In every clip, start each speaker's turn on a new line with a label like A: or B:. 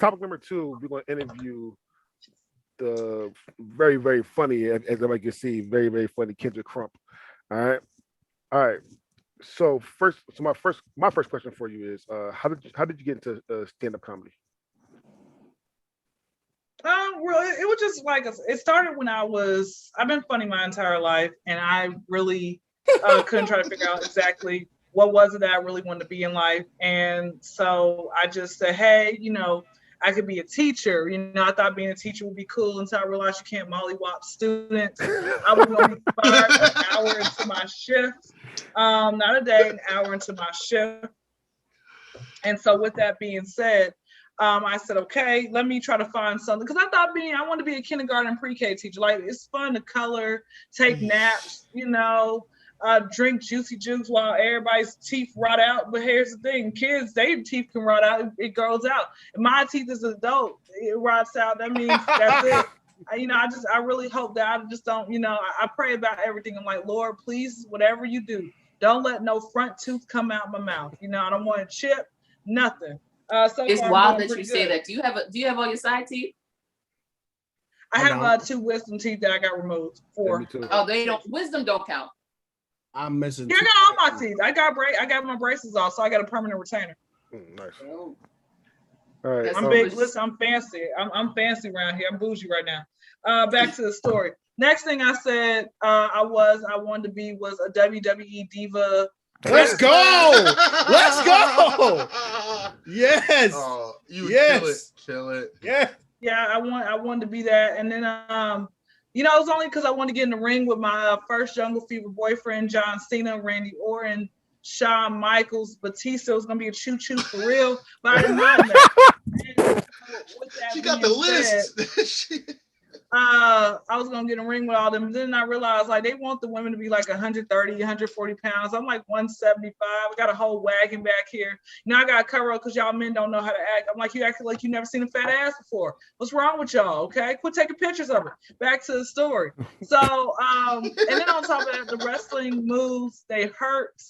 A: topic number 2, we're going to interview the very, very funny, as everybody can see, very, very funny Kyndra Crump. All right. All right. So my first question for you is, how did you get into stand up comedy?
B: Well, it was just like it started when I've been funny my entire life, and I really couldn't try to figure out exactly what was it that I really wanted to be in life. And so I just said, hey, I could be a teacher. I thought being a teacher would be cool until I realized you can't mollywop students. I was going to be fired an hour into my shift, not a day, an hour into my shift. And so with that being said, I said, okay, let me try to find something. Because I wanted to be a kindergarten pre-K teacher. Like, it's fun to color, take naps, drink juicy juice while everybody's teeth rot out. But here's the thing, kids, their teeth can rot out, it grows out. And my teeth as an adult, it rots out. That means that's it. I really hope that I just don't, I pray about everything. I'm like, Lord, please, whatever you do, don't let no front tooth come out my mouth. I don't want a chip, nothing. So
C: it's wild that you say that. Do you have all your side teeth?
B: I have 2 wisdom teeth that I got removed. 4.
C: Yeah, wisdom don't count.
D: I'm missing.
B: Yeah, I got all my teeth. I got my braces off, so I got a permanent retainer.
A: Nice.
C: Oh.
A: All right.
B: I'm big. Listen, I'm fancy. I'm fancy around here. I'm bougie right now. Back to the story. Next thing I said I wanted to be was a WWE diva.
D: Let's go! Let's go! Yes.
E: Oh, kill it.
D: Yeah.
B: Yeah, I wanted to be that, and then it was only because I wanted to get in the ring with my first Jungle Fever boyfriend, John Cena, Randy Orton, Shawn Michaels, Batista was gonna be a choo-choo for real, but I didn't mind that.
E: She got the list.
B: I was gonna get in the ring with all them, but then I realized like they want the women to be like 130, 140 pounds. I'm like 175. I got a whole wagon back here. I got to cover up because y'all men don't know how to act. I'm like, you acting like you never seen a fat ass before. What's wrong with y'all? Okay, quit taking pictures of it. Back to the story. So, and then on top of that, the wrestling moves, they hurt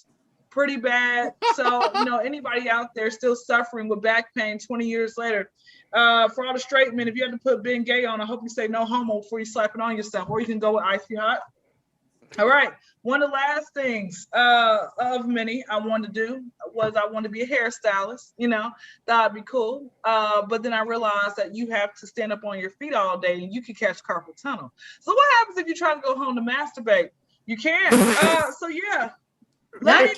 B: pretty bad. So, anybody out there still suffering with back pain 20 years later, for all the straight men, if you had to put being gay on, I hope you say no homo before you slap it on yourself, or you can go with icy hot. All right. One of the last things of many I wanted to do was I wanted to be a hairstylist. That'd be cool. But then I realized that you have to stand up on your feet all day and you can catch carpal tunnel. So what happens if you try to go home to masturbate? You can't. So yeah. Let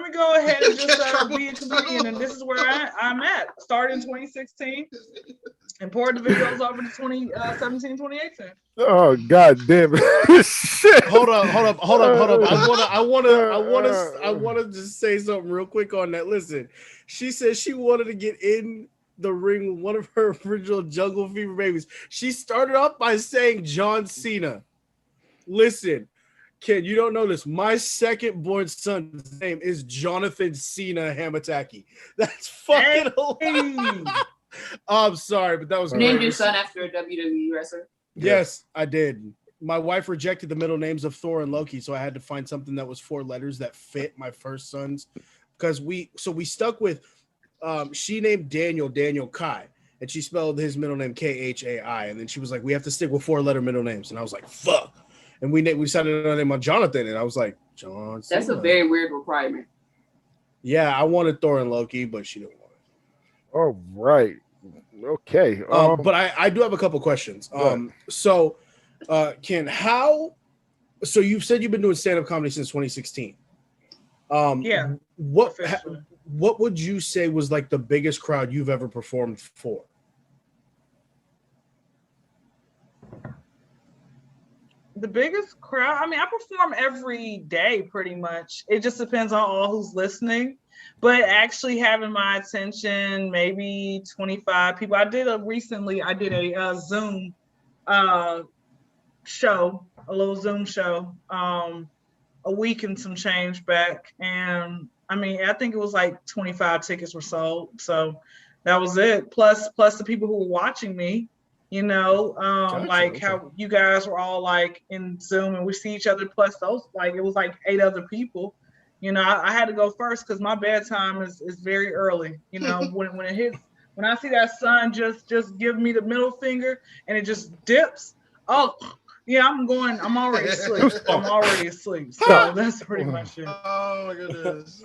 B: me go ahead and just be a comedian, and this is where I'm at. Started in 2016 and poured the videos over to 2017, 2018.
A: Oh God damn it! Shit.
D: Hold up. I want to just say something real quick on that. Listen, she said she wanted to get in the ring with one of her original Jungle Fever babies. She started off by saying John Cena. Listen. Kid, you don't know this. My second born son's name is Jonathan Cena Hamataki. That's fucking hilarious. I'm sorry, but that was.
C: You named your son after a WWE wrestler?
D: Yes, I did. My wife rejected the middle names of Thor and Loki, so I had to find something that was 4 letters that fit my first son's. Because we stuck with. She named Daniel Kai, and she spelled his middle name Khai, and then she was like, "We have to stick with 4-letter middle names," and I was like, "Fuck." And we decided on name on Jonathan, and I was like, John Cena.
C: That's a very weird requirement.
D: Yeah, I wanted Thor and Loki, but she didn't want it.
A: All right. Okay.
D: But I do have a couple questions. So, Ken, so you've said you've been doing stand-up comedy since 2016.
B: Yeah.
D: What would you say was like the biggest crowd you've ever performed for?
B: The biggest crowd, I perform every day pretty much. It just depends on all who's listening. But actually having my attention, maybe 25 people. I did a Zoom show, a little Zoom show, a week and some change back. And I think it was like 25 tickets were sold. So that was it. Plus the people who were watching me. Gotcha. Like how you guys were all like in Zoom and we see each other, plus those, like it was like 8 other people, You know, I had to go first because my bedtime is very early. You know, when it hits, when I see that sun just give me the middle finger and it just dips. Oh, yeah, I'm already asleep. I'm already asleep. So that's pretty much it.
E: Oh my goodness.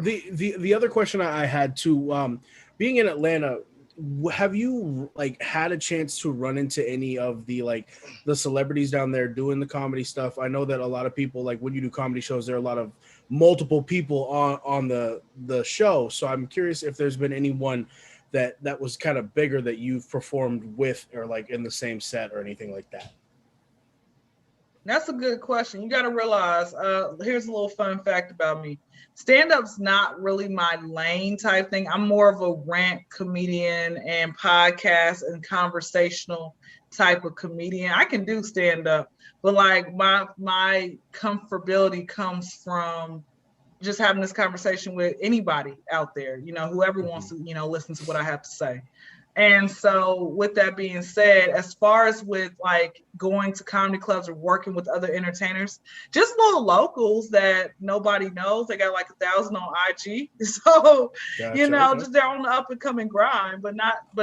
D: The other question I had too, being in Atlanta, have you like had a chance to run into any of the celebrities down there doing the comedy stuff? I know that a lot of people, like when you do comedy shows, there are a lot of multiple people on the show. So I'm curious if there's been anyone that was kind of bigger that you've performed with or like in the same set or anything like that.
B: That's a good question. You got to realize, here's a little fun fact about me. Stand-up's not really my lane type thing. I'm more of a rant comedian and podcast and conversational type of comedian. I can do stand-up, but like my comfortability comes from just having this conversation with anybody out there, you know, whoever wants to, you know, listen to what I have to say. And so with that being said, as far as with like going to comedy clubs or working with other entertainers, just little locals that nobody knows, they got like 1,000 on IG. So,
D: Gotcha,
B: you know,
D: okay.
B: just they're on the up and coming grind, but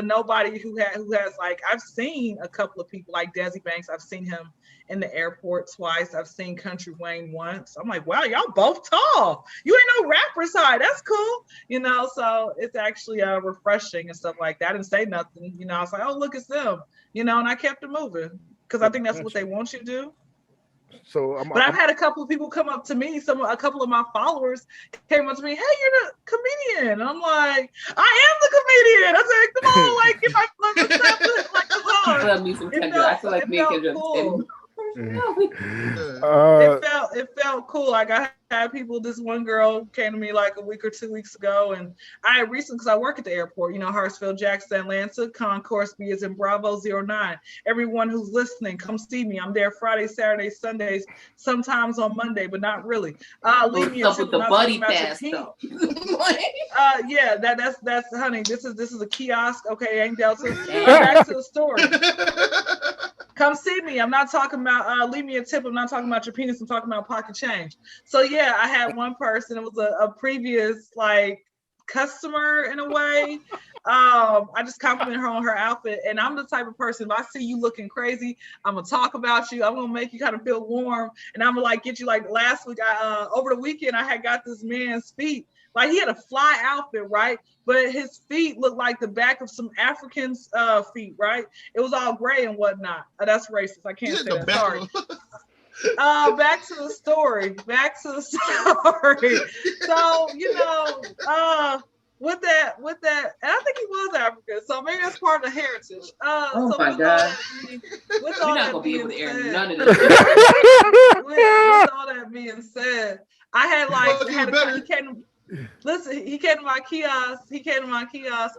B: nobody who has like, I've seen a couple of people like Desi Banks. I've seen him in the airport twice. I've seen Country Wayne once. I'm like, wow, y'all both tall. You ain't no rapper's high. That's cool. You know, so it's actually refreshing and stuff like that. And say nothing, you know, I was like, oh, look, it's them, you know, and I kept it moving because I think that's what they want you to do.
A: So
B: I've had a couple of people come up to me, a couple of my followers came up to me, hey, you're the comedian. And I'm like, I am the comedian. I said, come on, like, if I like, come on.
C: I love me some Kyndra. I feel like me and Kyndra.
B: Cool. It felt cool. Like I had people, this one girl came to me like a week or 2 weeks ago, and I recently, because I work at the airport, you know, Hartsfield, Jackson, Atlanta, Concourse B is in Bravo 09. Everyone who's listening, come see me. I'm there Friday, Saturday, Sundays, sometimes on Monday, but not really. Leave me a tip
C: with the buddy pass though.
B: Yeah, that's honey. This is a kiosk. Okay, ain't Delta. Back to the story. Come see me. I'm not talking about leave me a tip. I'm not talking about your penis. I'm talking about pocket change. So yeah, I had one person. It was a previous like customer in a way. I just complimented her on her outfit, and I'm the type of person, if I see you looking crazy, I'm gonna talk about you. I'm gonna make you kind of feel warm, and I'm gonna like get you. Like last week, over the weekend, I had got this man's feet. Like he had a fly outfit, right? But his feet looked like the back of some Africans' feet, right? It was all gray and whatnot. That's racist. I can't say that. Sorry. Back to the story. So, you know, with that, and I think he was African, so maybe that's part of the heritage.
C: Oh
B: so
C: my God.
B: We're
C: not gonna be able to air none of this.
B: with all that being said, I had he came to my kiosk.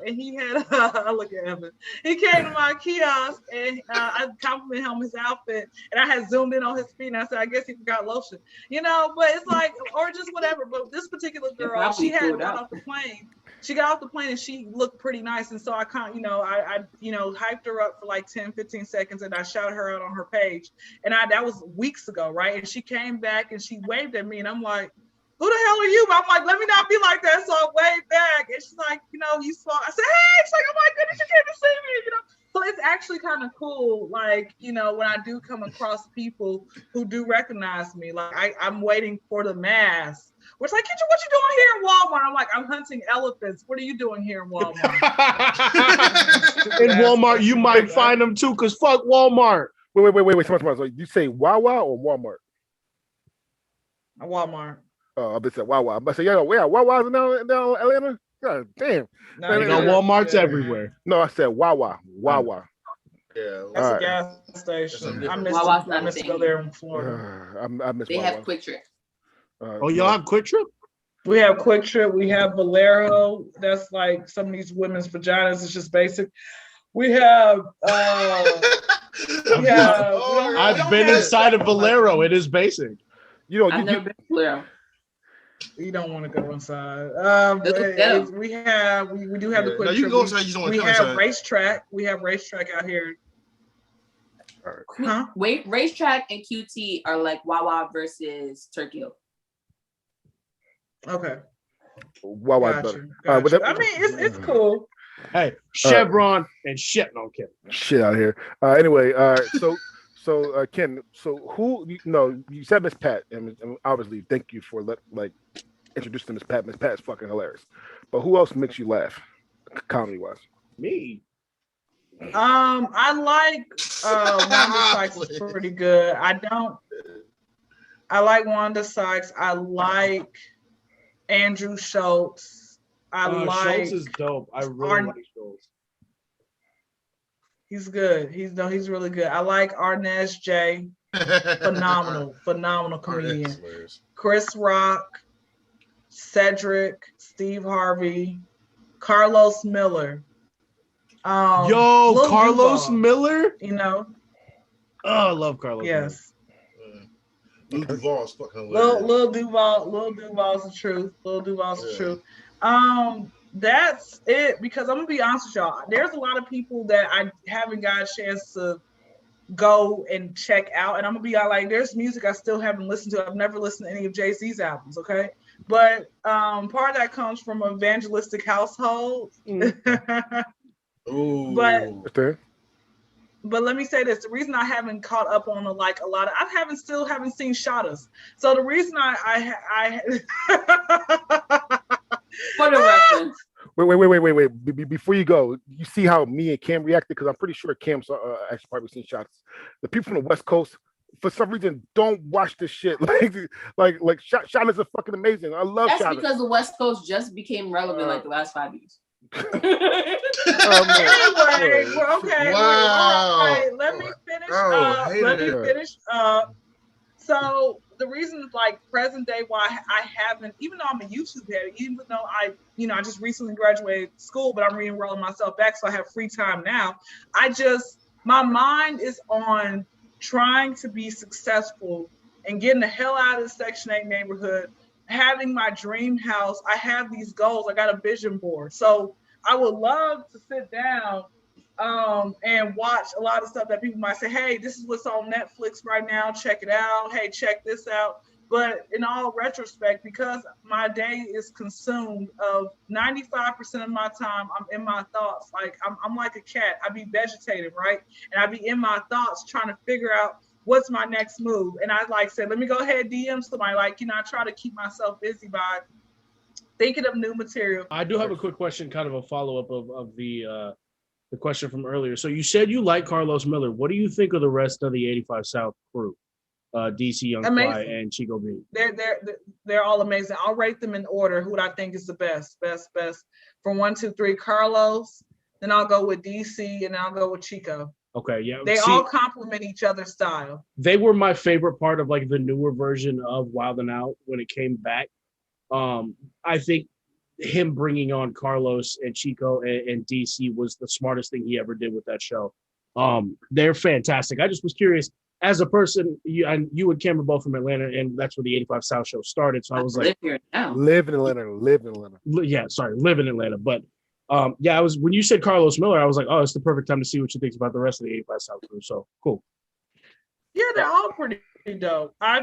B: And he had look at Evan. He came to my kiosk and I complimented him on his outfit, and I had zoomed in on his feet and I said, I guess he forgot lotion, you know. But it's like, or just whatever. But this particular girl, she had got off the plane. She got off the plane and she looked pretty nice, and so I kind of, I hyped her up for like 10, 15 seconds, and I shouted her out on her page, and that was weeks ago, right? And she came back and she waved at me, and I'm like, who the hell are you? I'm like, let me not be like that. So I waved back, and she's like, you saw. I said, hey. She's like, oh my goodness, you came to see me, So it's actually kind of cool, like, when I do come across people who do recognize me. Like I'm waiting for the mask. Where it's like, Kyndra, what you doing here in Walmart? I'm like, I'm hunting elephants. What are you doing here in Walmart?
D: In Walmart, you might find them too, because fuck Walmart.
A: Wait. So you say Wawa or Walmart?
B: Walmart.
A: Oh, I bet say Wawa. I say, Wawa's down Atlanta? God damn.
D: No, you got Walmarts everywhere.
A: No, I said Wawa.
E: Yeah,
B: that's a gas station. I miss to go there in Florida.
A: I miss
C: They
A: Wawa.
C: have Quick Trip.
D: Y'all have Quick Trip?
B: We have Quick Trip. We have Valero. That's like some of these women's vaginas. It's just basic. We have.
D: I've been inside of Valero. It is basic.
C: I've never been to Valero.
B: You don't want to go inside. We do have the Quick Trip.
E: You can go inside. You don't want to come inside.
B: We have Racetrack. We have Racetrack out here.
C: Huh? Wait, Racetrack and QT are like Wawa versus Turkey Hill.
B: Okay.
A: Wawa's
B: Got
A: better.
B: you.
A: All right,
B: Got you. I mean, it's cool.
D: Hey, Chevron and shit. No, I'm kidding.
A: Shit out here. Anyway, so Ken, so who you said Miss Pat, and obviously thank you for introducing to Miss Pat. Miss Pat's fucking hilarious. But who else makes you laugh, comedy wise?
D: Me.
B: I like Wanda Sykes is pretty good. I like Wanda Sykes. I like Andrew Schultz.
D: Schultz is dope. I really like Schultz.
B: He's good. He's really good. I like Arnez J. Phenomenal comedian. Chris Rock, Cedric, Steve Harvey, Carlos Miller.
D: Carlos
B: Duval,
D: Miller.
B: Oh,
D: I love Carlos.
B: Yes.
E: Lil Duval's fucking hilarious.
B: Lil Duval's the truth. The truth. That's it, because I'm gonna be honest with y'all. There's a lot of people that I haven't got a chance to go and check out, and I'm gonna be like, there's music I still haven't listened to. I've never listened to any of Jay-Z's albums, okay? But part of that comes from an evangelistic household.
E: Ooh.
B: But let me say this: the reason I haven't caught up on a lot of, I haven't seen Shadas. So the reason I
C: for the reference.
A: Wait. Before you go, you see how me and Cam reacted? Because I'm pretty sure Cam's actually probably seen Shots. The people from the West Coast, for some reason, don't watch this shit. Like Shots are fucking amazing. I love Shots.
C: That's because the West Coast just became relevant like the last 5 years.
B: Anyway, okay.
E: Wow.
B: All right, let me finish. So the reason, like, present day, why I haven't, even though I'm a YouTube head, even though I just recently graduated school, but I'm re-enrolling myself back, so I have free time now. My mind is on trying to be successful and getting the hell out of the Section 8 neighborhood, having my dream house. I have these goals. I got a vision board. So I would love to sit down and watch a lot of stuff that people might say, hey, this is what's on Netflix right now. Check it out. Hey, check this out. But in all retrospect, because my day is consumed of 95% of my time, I'm in my thoughts. Like I'm like a cat. I be vegetating, right? And I be in my thoughts trying to figure out what's my next move. And I said, let me go ahead DM somebody. I try to keep myself busy by thinking of new material.
D: I do have a quick question, kind of a follow-up of the question from earlier. So you said you like Carlos Miller. What do you think of the rest of the 85 South crew? DC Young Fly and Chico B.
B: They're all amazing. I'll rate them in order. Who I think is the best. From 1, 2, 3, Carlos. Then I'll go with DC, and I'll go with Chico.
D: Okay, yeah.
B: They all complement each other's style.
D: They were my favorite part of like the newer version of Wild 'N Out when it came back. I think him bringing on Carlos and Chico and DC was the smartest thing he ever did with that show. They're fantastic. I just was curious, as a person, you and Cam are both from Atlanta, and that's where the 85 South show started. So I was like,
A: live in Atlanta.
D: Yeah, sorry, live in Atlanta. But I was, when you said Carlos Miller, I was like, oh, it's the perfect time to see what you think about the rest of the 85 South crew. So cool.
B: Yeah, they're all pretty dope. I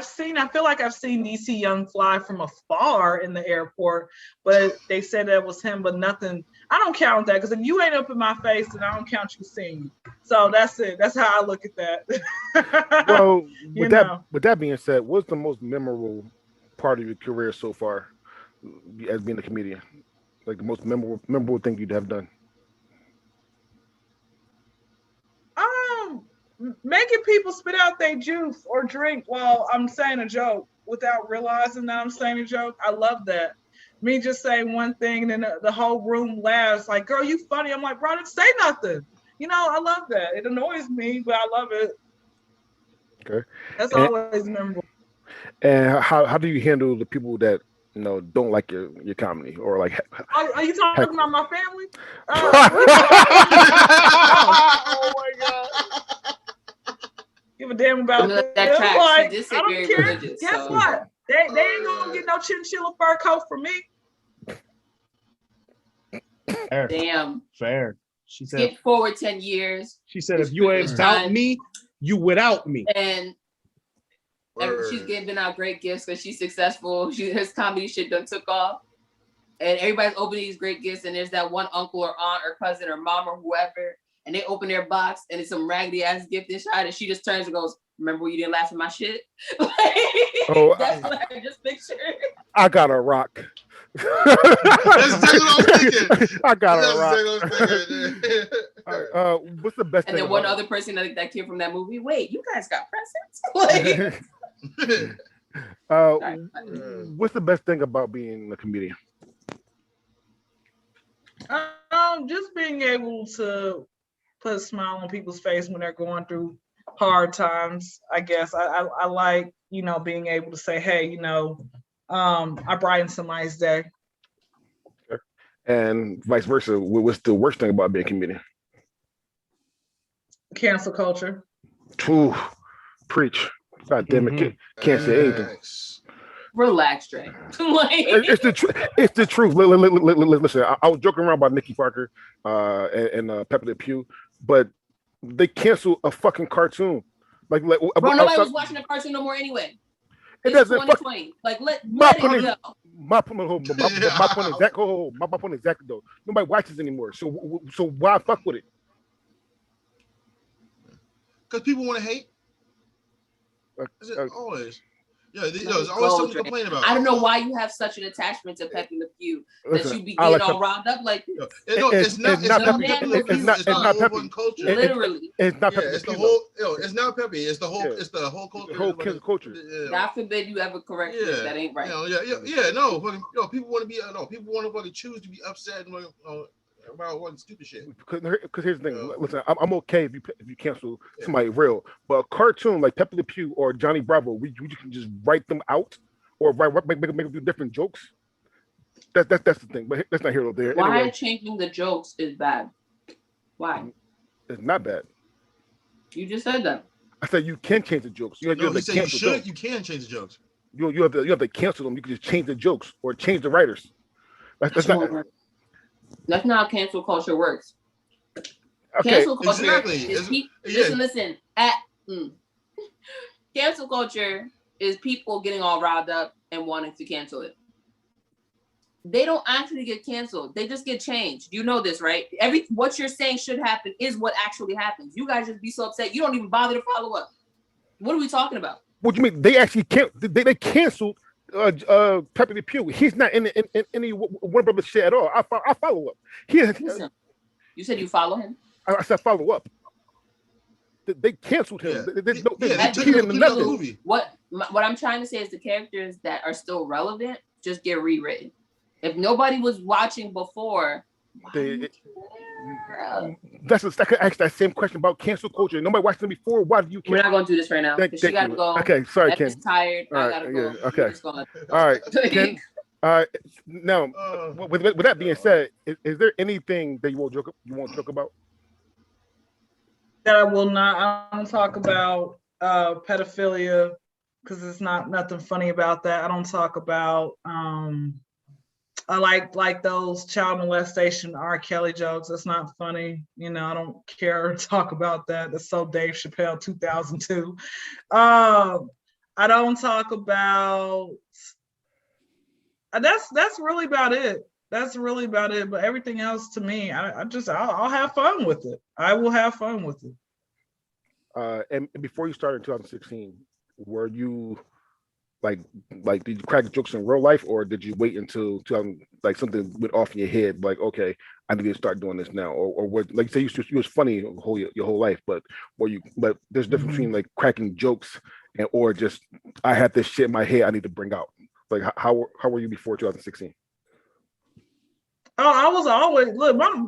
B: feel like I've seen DC Young Fly from afar in the airport, but they said that was him, but nothing. I don't count that, because if you ain't up in my face, then I don't count you seeing you. So that's it. That's how I look at that.
A: Well, with that being said, what's the most memorable part of your career so far as being a comedian? Like the most memorable thing you'd have done?
B: Making people spit out their juice or drink while I'm saying a joke without realizing that I'm saying a joke. I love that. Me just saying one thing and then the whole room laughs like, girl, you funny. I'm like, bro, I didn't say nothing. I love that. It annoys me, but I love it.
A: Okay.
B: That's always memorable.
A: And how do you handle the people that don't like your comedy, or like?
B: Are you talking about my family?
A: Oh my God.
B: Give a damn about
C: that
B: this.
C: track.
B: Like,
C: She did say
B: I don't
C: very
B: care.
C: religious,
B: Guess
C: so.
B: what? They ain't gonna get no chinchilla fur coat from me.
D: Fair.
C: Damn.
D: Fair. She said.
C: Skip forward 10 years.
D: She said, if you ain't about me, you without me.
C: And She's giving out great gifts because she's successful. His comedy shit done took off. And everybody's opening these great gifts, and there's that one uncle or aunt or cousin or mom or whoever, and they open their box and it's some raggedy ass gift inside, and she just turns and goes, "Remember when you didn't laugh at my shit?" That's what I just pictured.
A: I got a rock.
E: That's exactly what I was thinking.
A: I got
E: That's
A: a rock.
E: exactly what I was thinking.
A: What's the best
C: And
A: thing?
C: then one other person that came from that movie. Wait, you guys got presents?
A: What's the best thing about being a comedian?
B: Just being able to put a smile on people's face when they're going through hard times. I guess I like, being able to say, hey, I brightened somebody's day.
A: And vice versa. What's the worst thing about being a comedian?
B: Cancel culture.
A: Ooh, preach. God damn it. Can't say anything.
C: Relax, Dre.
A: It's the truth. It's the truth. Listen, I was joking around about Nikki Parker and Pepe Le Pew, but they canceled a fucking cartoon. Like
C: bro, nobody was watching the cartoon no more anyway.
A: It doesn't.
C: 2020. Like let it go.
A: My point exactly though. Nobody watches anymore. So why fuck with it?
E: Because people want to hate. Always. Yeah, there's always something to complain about.
C: I don't know why you have such an attachment to Pepe Le Pew that you be getting all riled up like.
E: It's not Pepe. Culture.
C: Literally,
A: it's not Pepe.
E: It's the whole. It's not Pepe. It's the whole. It's the whole culture.
A: The whole culture.
C: God forbid you ever correct me. That ain't right.
E: No. People want to be. People want to choose to be upset about one stupid shit.
A: Because here's the thing. Listen, I'm okay if you cancel somebody real, but a cartoon like Pepe Le Pew or Johnny Bravo, you can just write them out or make them do different jokes. That's the thing. But that's not here or there.
C: Why
A: anyway,
C: changing the jokes is bad? Why?
A: It's not bad.
C: You just said that.
A: I said you can change the jokes. You
E: You can change the jokes.
A: You have to cancel them. You can just change the jokes or change the writers.
C: That's not how cancel culture works.
A: Okay.
C: Cancel culture
E: exactly.
C: Listen. Cancel culture is people getting all riled up and wanting to cancel it. They don't actually get canceled. They just get changed. You know this, right? What you're saying should happen is what actually happens. You guys just be so upset. You don't even bother to follow up. What are we talking about?
A: What do you mean? They actually they canceled Pepe Le Pew. He's not in any Warner Brothers shit at all. I follow up.
C: Listen, you said you follow him?
A: I said follow up. They canceled him.
E: Yeah.
A: They took
E: him out of the movie.
C: What I'm trying to say is the characters that are still relevant just get rewritten. If nobody was watching before,
A: that's I could ask that same question about cancel culture. Nobody watched them before. Why do you?
C: We're not going to do this right now. She got to go.
A: Okay, sorry, Ken.
C: Tired. I gotta go.
A: Yeah, okay. All right, Ken. Now, with that being said, is there anything that you won't joke about?
B: That I will not. I don't talk about pedophilia because it's nothing funny about that. I don't talk about I like those child molestation R. Kelly jokes. That's not funny. I don't care to talk about that. That's so Dave Chappelle 2002. I don't talk about. That's really about it. That's really about it. But everything else to me, I'll have fun with it. I will have fun with it.
A: And before you started in 2016, were you like did you crack jokes in real life, or did you wait until like something went off in your head, like okay, I need to start doing this now, or what? Like say you was funny your whole life, but there's a difference between like cracking jokes and or just I had this shit in my head I need to bring out. Like how were you before 2016?
B: Oh, I was always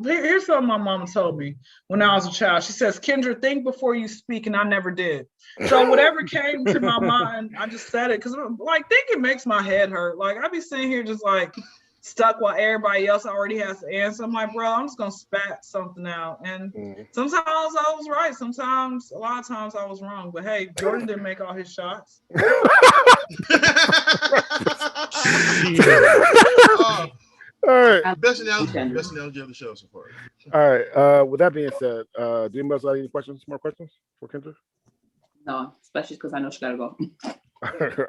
B: here's something my mom told me when I was a child. She says, Kyndra, think before you speak, and I never did. So whatever came to my mind, I just said it because like thinking makes my head hurt. Like I be sitting here just like stuck while everybody else already has to answer. I'm like, bro, I'm just gonna spat something out. And sometimes I was right. A lot of times I was wrong. But hey, Jordan didn't make all his shots.
A: All right.
E: Best analogy of the show so far.
A: All right. With that being said, do you guys have any more questions for Kyndra?
C: No, especially because I know she gotta go.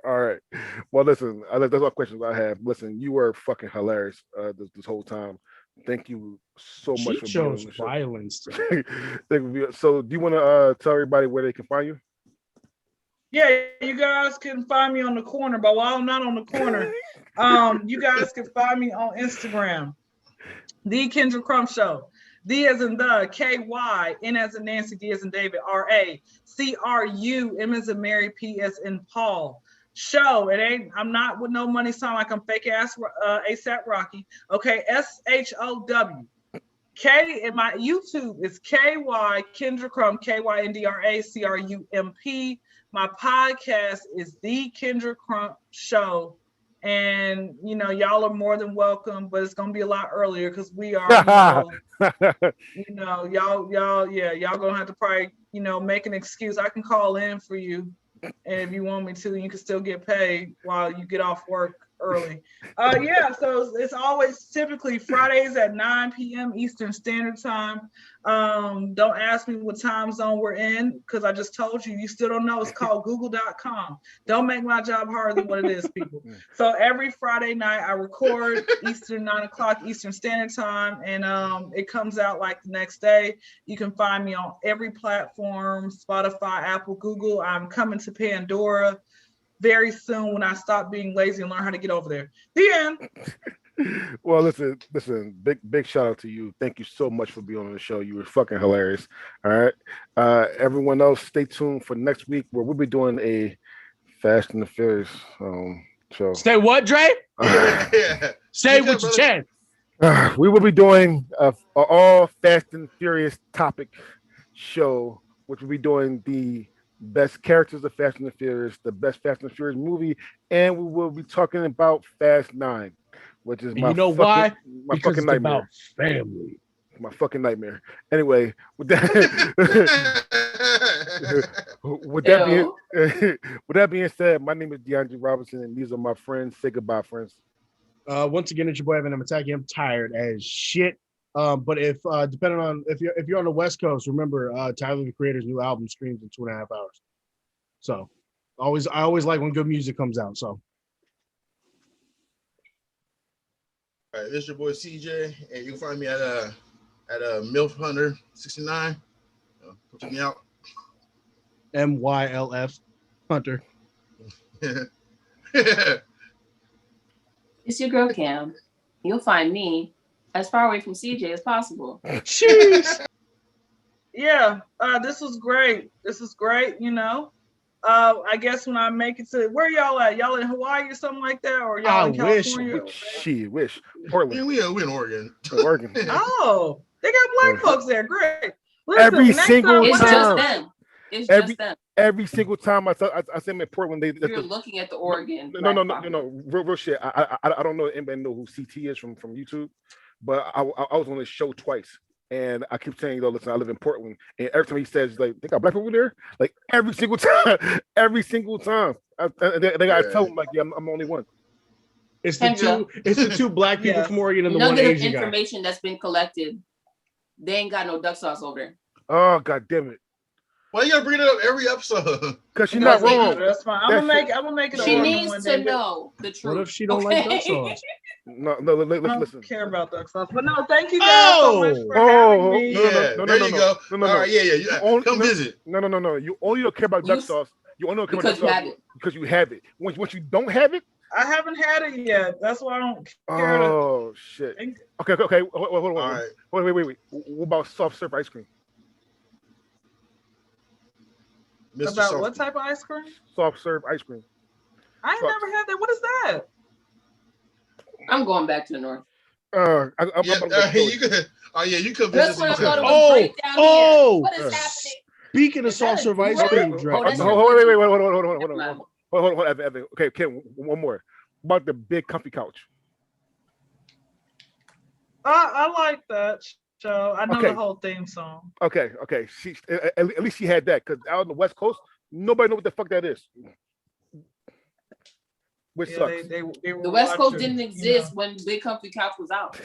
A: All right. Well, listen, that's all questions I have. Listen, you were fucking hilarious this whole time. Thank you so much
D: She
A: for being on
D: chose
A: the show.
D: violence.
A: So, do you want to tell everybody where they can find you?
B: Yeah, you guys can find me on the corner, but while I'm not on the corner, you guys can find me on Instagram, The Kyndra Crump Show. D as in the, KY, N as in Nancy, D as in David, RA, CRU, M as in Mary, P as in Paul. Show, it ain't, I'm not with no money sign like I'm fake ass ASAP Rocky. Okay, SHOW. K in my YouTube is KY Kyndra Crump, KYNDRACRUMP. My podcast is The Kyndra Crump Show. And y'all are more than welcome, but it's gonna be a lot earlier because we are, y'all gonna have to probably, make an excuse. I can call in for you, and if you want me to, you can still get paid while you get off work early. So it's always typically Fridays at 9 p.m. Eastern Standard Time. Don't ask me what time zone we're in because I just told you still don't know. It's called google.com. Don't make my job harder than what it is, people. So every Friday night I record Eastern 9 o'clock Eastern Standard Time, and it comes out like the next day. You can find me on every platform: Spotify, Apple, Google. I'm coming to Pandora very soon when I stop being lazy and learn how to get over there. The end.
A: Well, listen, big shout out to you. Thank you so much for being on the show. You were fucking hilarious. All right. Everyone else, stay tuned for next week where we'll be doing a Fast and the Furious show.
D: Say what, Dre? Say
E: You
D: what
E: good,
D: you
E: brother?
D: can.
A: We will be doing a all Fast and Furious topic show, which will be doing the best characters of Fast and the Furious, the best Fast and the Furious movie, and we will be talking about Fast 9, which is
D: And you know why?
A: my
D: Because
A: fucking
D: it's
A: nightmare.
D: about family.
A: My fucking nightmare. Anyway, with that, with that being with that being said, my name is DeAndre Robinson, and these are my friends. Say goodbye, friends.
D: Once again, it's your boy Evan. I'm attacking. I'm tired as shit. But if depending on if you're on the West Coast, remember Tyler the Creator's new album streams in 2.5 hours. So I always like when good music comes out. So
E: All right, this is your boy CJ, and you can find me at MILF Hunter 69. Come check me out.
D: MYLF Hunter.
C: It's your girl Cam. You'll find me as far away from CJ as possible.
D: Jeez.
B: Yeah, this was great. I guess when I make it to where y'all at? Y'all in Hawaii or something like that, or y'all in California?
A: Wish. Portland.
E: We in Oregon.
A: Oregon.
B: Oh, they got black folks there. Great. Listen,
A: Every single
C: It's
A: time.
C: just them. It's just them.
A: Every single time I say I'm in Portland,
C: You're looking at the Oregon.
A: No, real shit. I don't know if anybody know who CT is from YouTube, but I was on this show twice, and I keep saying, listen, I live in Portland, and every time he says like they got black people there, like every single time, they gotta tell him like, yeah, I'm the only one.
D: It's the two black people from Oregon and the one Asian guy.
C: Information that's been collected. They ain't got no duck sauce over there.
A: Oh, god damn it.
E: Why you gotta bring it up every episode?
A: Because she's not wrong.
B: That's fine. I'm gonna make it.
C: She needs to know the truth.
D: What if she don't like duck sauce?
A: No,
B: I
A: listen.
B: don't care about duck sauce, but no, thank you guys so much for having me.
E: There you go. All right, yeah. Come visit.
A: No. You only don't care about duck sauce. You only don't care about duck sauce because you have it. Once you don't have it,
B: I haven't had it yet. That's why I don't care.
A: Oh shit. Okay. Hold on.
E: All right.
A: Wait. What about soft serve ice cream?
B: About what type of ice cream?
A: Soft serve ice cream.
B: I ain't never had that. What is that?
C: I'm going back to the north.
E: You could visit.
C: What is happening?
D: Speaking of soft serve ice cream,
A: wait. Hold on, Evan. Okay, one more. What about the big comfy couch?
B: I like that show. I know the whole theme song.
A: Okay. She at least she had that, because out on the West Coast, nobody knows what the fuck that is. Which sucks.
C: The West Coast didn't exist when Big Comfy Couch was out.